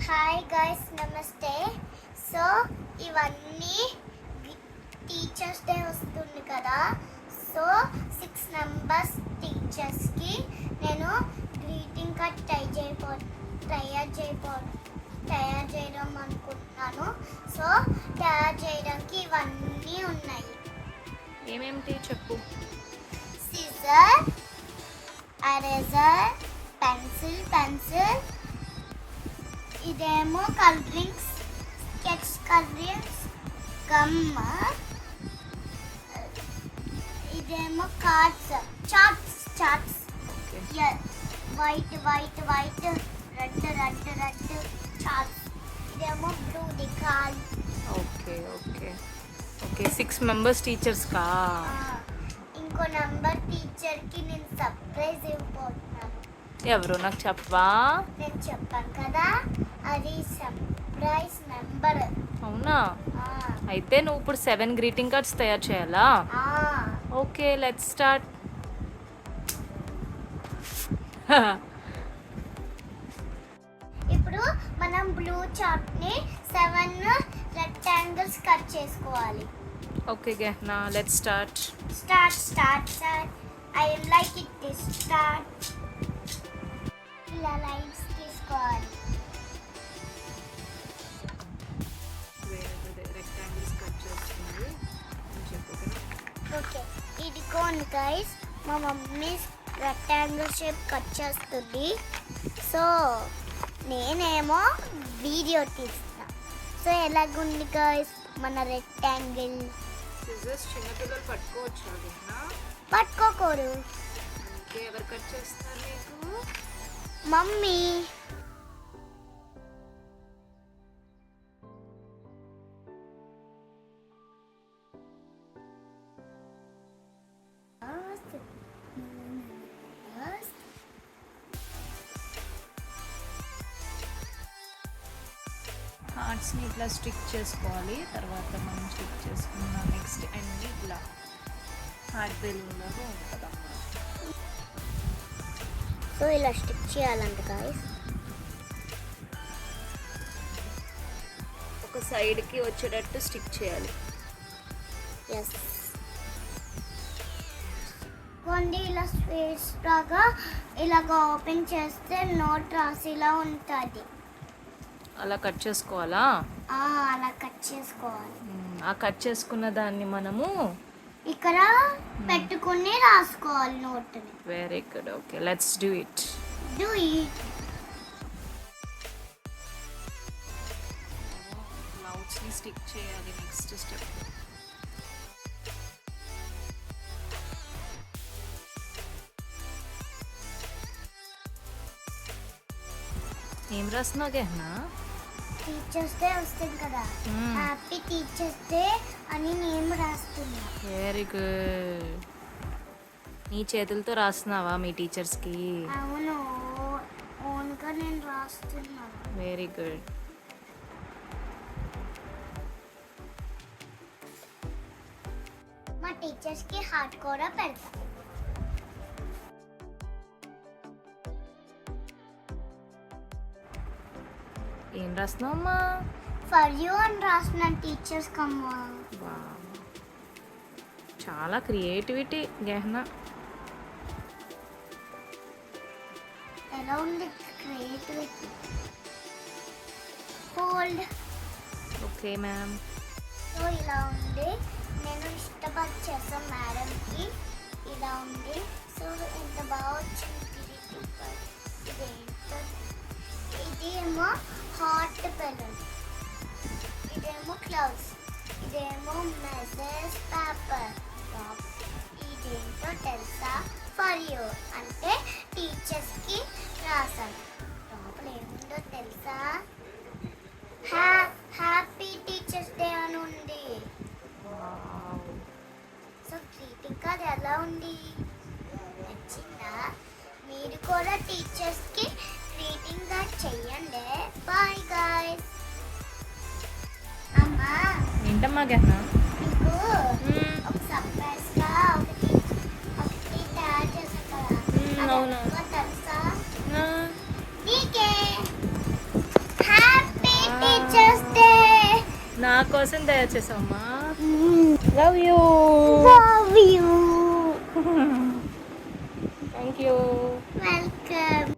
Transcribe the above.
Hi guys నమస్తే. So ఇవన్నీ teachers day వస్తుంది కదా. సో 6 మెంబర్స్ టీచర్స్కి నేను గ్రీటింగ్ కార్డ్ తయారు చేయడం అనుకుంటున్నాను. సో తయారు చేయడానికి ఇవన్నీ ఉన్నాయి. ఏమేమిటి చెప్పు. సిజర్, ఎరేజర్, పెన్సిల్, ఇదేమో కలరింగ్స్, స్కెచ్ కలరింగ్స్, గమ్, ఇదేమో cards, charts white red charts, ఇదేమో blue decal. Okay okay okay 6 members టీచర్స్కా. ఇంకో నంబర్ టీచర్కి నేను సర్ప్రైజ్ ఇవ్వబోతున్నాను. ఎవరు నాకు చెప్పవా? నేను చెప్పాను కదా, అది సర్ప్రైజ్ నంబర్. అవునా? అయితే నువ్వు ఇప్పుడు 7 గ్రీటింగ్ కార్డ్స్ తయారు చేయాలా? Okay let's start. ఇప్పుడు మనం బ్లూ చార్ట్ని 7 రెక్టాంగిల్స్ కట్ చేసుకోవాలి. Okay Gehna let's start. Start. I like it this start. ఇలా లైన్స్ తీసుకోవాలి. ఓకే ఇదిగోండి గైస్, మా మమ్మీ రెక్టాంగిల్ షేప్ కట్ చేస్తుంది. సో నేనేమో వీడియో తీస్తున్నా. సో ఎలాగుంది గైస్ మన రెక్టాంగిల్? సిజర్స్ చిన్నపిల్లలు పట్టుకోవచ్చా గెహ్నా? పట్టుకోకూడదు. ఎవరు కట్ చేస్తారు నీకు? మమ్మీ. హార్ట్స్ని ఇట్లా స్టిక్ చేసుకోవాలి. తర్వాత మనం స్టిక్ చేసుకున్న నెక్స్ట్ అండ్ ఇట్లా హార్ట్ బెలూన్లాగా ఉంటుంది అన్నమాట. సో ఇలా స్టిక్ చేయాలంట గాయస్. ఒక సైడ్కి వచ్చేటట్టు స్టిక్ చేయాలి. ఎస్ కొండి ఇలా స్వీట్స్ లాగా ఇలాగ ఓపెన్ చేస్తే నోట్ రాసిలా ఉంటుంది. అలా కట్ చేసుకోవాలా? అలా కట్ చేసుకోవాలి. ఆ కట్ చేసుకున్న దాన్ని మనము ఇక్కడ పెట్టుకుని రాసుకోవాలి నోట్ని. Very good. Okay let's do it. క్లౌడ్స్ని స్టిక్ చేయాలి నెక్స్ట్ స్టెప్. ఏం రాస్తున్నావు గెహ్నా? టీచర్స్ డే వస్తుంది కదా, హ్యాపీ టీచర్స్ డే అని నేను రాస్తున్నా. Very good. నీ చేతులతో రాస్తున్నావా మీ టీచర్స్కి? అవును, ఓన్గా నేను రాస్తున్నా. Very good. మా టీచర్స్కి హార్ట్ కూడా పెడతా. ఏం రాస్తున్నావమ్మా? ఫర్ యూ అని రాసిన టీచర్స్ కమ్మా. చాలా క్రియేటివిటీ గెహ్నా. ఎలా ఉంది creativity? Hold. Okay ma'am. So ఇలా ఉంది. నేను ఇష్టపడి చేసాను మేడంకి. ఇలా ఉంది. సో ఎంత బాగా వచ్చింది గ్రీటింగ్ కార్డ్. ఇదేంటో, ఇదేమో హార్ట్ బెలూన్, ఇదేమో క్లౌడ్స్, ఇదేమో మెసేజ్ పేపర్ టాప్. ఇదేంటో తెలుసా? ఫర్ యూ అంటే టీచర్స్కి రాసాను. లోపల ఏముందో తెలుసా? హ్యాపీ టీచర్స్ డే అని ఉంది. సో గ్రీటింగ్ కార్డ్ ఎలా ఉంది? నచ్చిందా? మీరు కూడా టీచర్స్కి గ్రీటింగ్ కార్డ్ చెయ్యండి. Bye guys. అమ్మా ఏంటమ్మా గెహ్నా? మీకు ఒక సర్ప్రైజ్గా ఒకటి తయారు చేశాను కదా, అవును. తెలుసా? ఆ. నీకే హ్యాపీ నా కోసం తయారు చేసావమ్మా. Love you. Love you. Thank you. Welcome.